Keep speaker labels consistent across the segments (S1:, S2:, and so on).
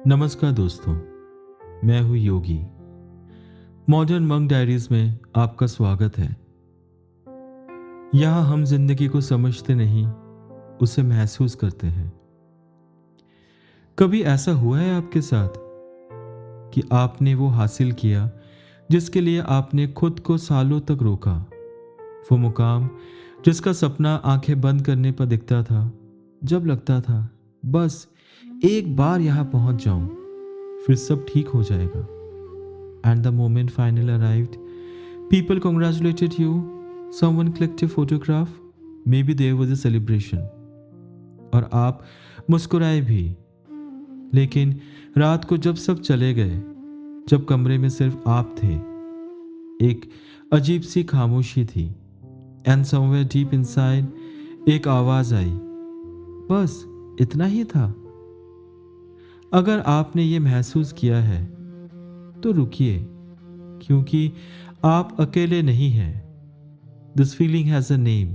S1: नमस्कार दोस्तों, मैं हूँ योगी। मॉडर्न मंक डायरीज में आपका स्वागत है। यहाँ हम जिंदगी को समझते नहीं, उसे महसूस करते हैं। कभी ऐसा हुआ है आपके साथ कि आपने वो हासिल किया जिसके लिए आपने खुद को सालों तक रोका, वो मुकाम जिसका सपना आंखें बंद करने पर दिखता था, जब लगता था बस एक बार यहाँ पहुंच जाऊं फिर सब ठीक हो जाएगा। And the moment finally arrived, people congratulated you, someone clicked your photograph, maybe there was a celebration. और आप मुस्कुराए भी। लेकिन रात को जब सब चले गए, जब कमरे में सिर्फ आप थे, एक अजीब सी खामोशी थी। And somewhere deep inside एक आवाज आई, बस इतना ही था। अगर आपने ये महसूस किया है तो रुकिए, क्योंकि आप अकेले नहीं हैं। This feeling has a name.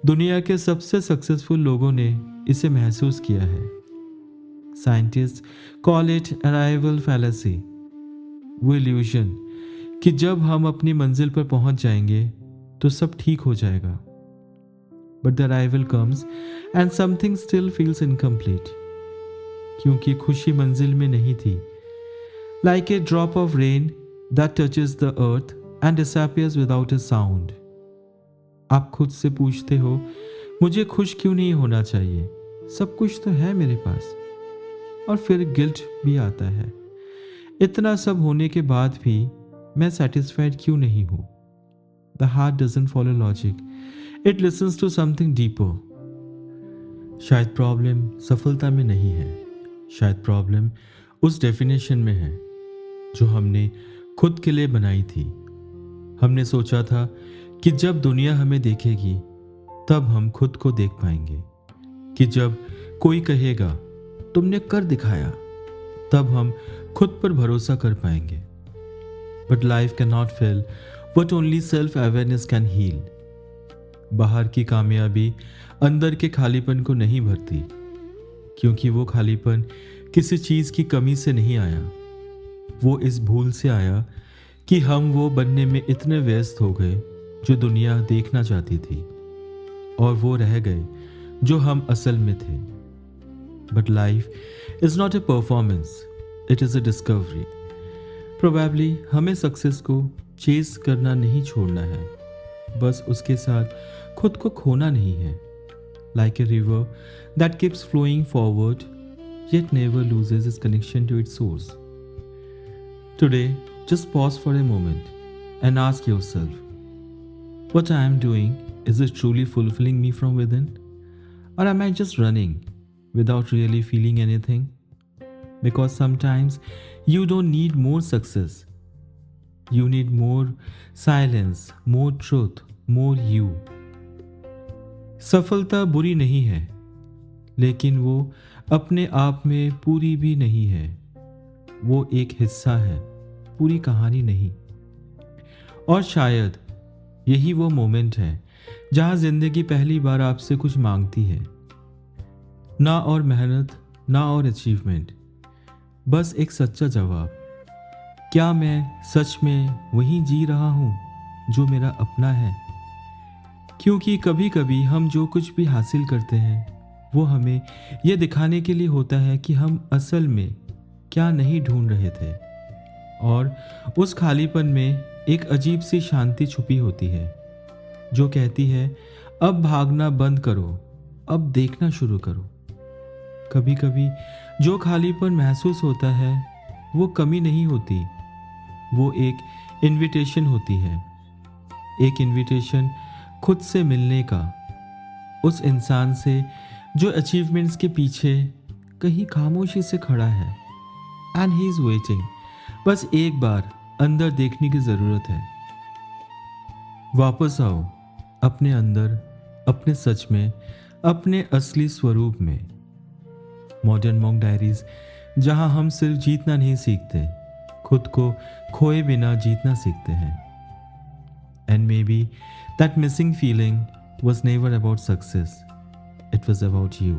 S1: दुनिया के सबसे सक्सेसफुल लोगों ने इसे महसूस किया है। Scientist call it arrival fallacy, वो इल्यूजन कि जब हम अपनी मंजिल पर पहुंच जाएंगे तो सब ठीक हो जाएगा। But the arrival comes and something still feels incomplete, क्योंकि खुशी मंजिल में नहीं थी। Like a drop of rain that touches the earth and disappears without a sound. आप खुद से पूछते हो, मुझे खुश क्यों नहीं होना चाहिए, सब कुछ तो है मेरे पास। और फिर गिल्ट भी आता है, इतना सब होने के बाद भी मैं सेटिस्फाइड क्यों नहीं हूँ। The heart doesn't follow logic, it listens to something deeper. शायद प्रॉब्लम सफलता में नहीं है, शायद प्रॉब्लम उस डेफिनेशन में है जो हमने खुद के लिए बनाई थी। हमने सोचा था कि जब दुनिया हमें देखेगी तब हम खुद को देख पाएंगे, कि जब कोई कहेगा तुमने कर दिखाया, तब हम खुद पर भरोसा कर पाएंगे। But life can not fill what only self awareness can heal. बाहर की कामयाबी अंदर के खालीपन को नहीं भरती, क्योंकि वो खालीपन किसी चीज़ की कमी से नहीं आया, वो इस भूल से आया कि हम वो बनने में इतने व्यस्त हो गए जो दुनिया देखना चाहती थी, और वो रह गए जो हम असल में थे। But life is not a performance, it is a discovery. Probably हमें सक्सेस को चेस करना नहीं छोड़ना है, बस उसके साथ खुद को खोना नहीं है। Like a river that keeps flowing forward yet never loses its connection to its source. Today, just pause for a moment and ask yourself, what I am doing, is it truly fulfilling me from within? Or am I just running without really feeling anything? Because sometimes you don't need more success. You need more silence, more truth, more you. सफलता बुरी नहीं है, लेकिन वो अपने आप में पूरी भी नहीं है। वो एक हिस्सा है, पूरी कहानी नहीं। और शायद यही वो मोमेंट है जहां जिंदगी पहली बार आपसे कुछ मांगती है। ना और मेहनत, ना और अचीवमेंट, बस एक सच्चा जवाब। क्या मैं सच में वही जी रहा हूं जो मेरा अपना है? क्योंकि कभी कभी हम जो कुछ भी हासिल करते हैं वो हमें यह दिखाने के लिए होता है कि हम असल में क्या नहीं ढूंढ रहे थे। और उस खालीपन में एक अजीब सी शांति छुपी होती है जो कहती है, अब भागना बंद करो, अब देखना शुरू करो। कभी कभी जो खालीपन महसूस होता है वो कमी नहीं होती, वो एक इनविटेशन होती है। एक इनविटेशन खुद से मिलने का, उस इंसान से जो अचीवमेंट्स के पीछे कहीं खामोशी से खड़ा है। एंड ही इज वेटिंग, बस एक बार अंदर देखने की जरूरत है। वापस आओ अपने अंदर, अपने सच में, अपने असली स्वरूप में। मॉडर्न मॉन्क डायरीज, जहां हम सिर्फ जीतना नहीं सीखते, खुद को खोए बिना जीतना सीखते हैं। And may be that missing feeling was never about success, it was about you.